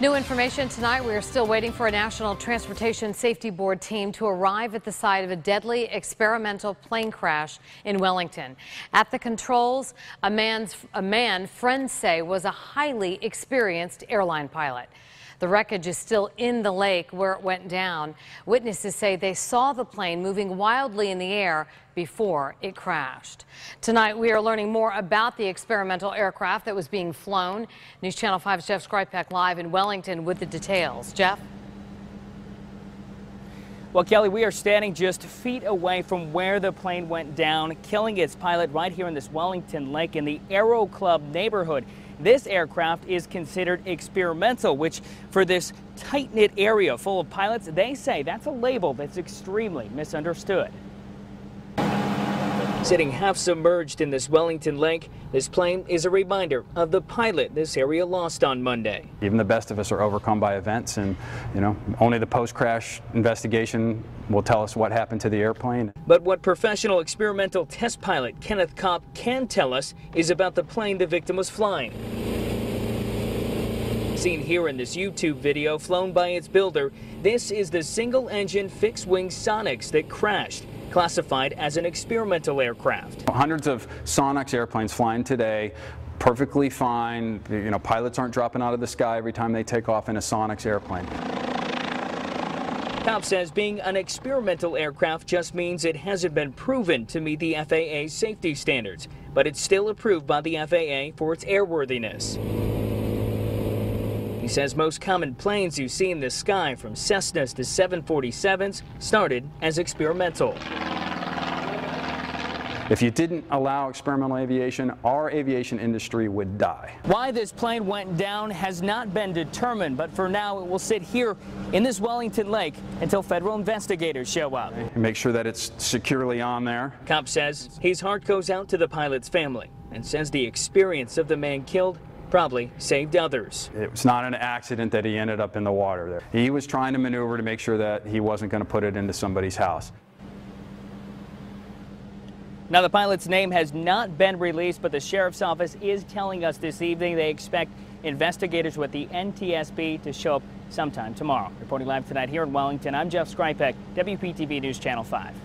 New information tonight. We are still waiting for a National Transportation Safety Board team to arrive at the site of a deadly experimental plane crash in Wellington. At the controls, a man friends say was a highly experienced airline pilot. The wreckage is still in the lake where it went down. Witnesses say they saw the plane moving wildly in the air before it crashed. Tonight, we are learning more about the experimental aircraft that was being flown. News Channel 5's Jeff Skripek live in Wellington with the details. Jeff? Well, Kelly, we are standing just feet away from where the plane went down, killing its pilot right here in this Wellington lake in the Aero Club neighborhood. This aircraft is considered experimental, which for this tight-knit area full of pilots, they say that's a label that's extremely misunderstood. Sitting half submerged in this Wellington lake, this plane is a reminder of the pilot this area lost on Monday. Even the best of us are overcome by events, and only the post-crash investigation will tell us what happened to the airplane. But what professional experimental test pilot Kenneth Kopp can tell us is about the plane the victim was flying. Seen here in this YouTube video flown by its builder, this is the single-engine fixed-wing Sonex that crashed, classified as an experimental aircraft. Hundreds of Sonex airplanes flying today, perfectly fine. Pilots aren't dropping out of the sky every time they take off in a Sonex airplane. Kopp says being an experimental aircraft just means it hasn't been proven to meet the FAA's safety standards, but it's still approved by the FAA for its airworthiness. He says most common planes you see in the sky, from Cessnas to 747s, started as experimental. If you didn't allow experimental aviation, our aviation industry would die. Why this plane went down has not been determined, but for now it will sit here in this Wellington lake until federal investigators show up. Make sure that it's securely on there. Kopp says his heart goes out to the pilot's family and says the experience of the man killed probably saved others. It was not an accident that he ended up in the water there. He was trying to maneuver to make sure that he wasn't going to put it into somebody's house. Now, the pilot's name has not been released, but the sheriff's office is telling us this evening they expect investigators with the NTSB to show up sometime tomorrow. Reporting live tonight here in Wellington, I'm Jeff Skripek, WPTV News Channel 5.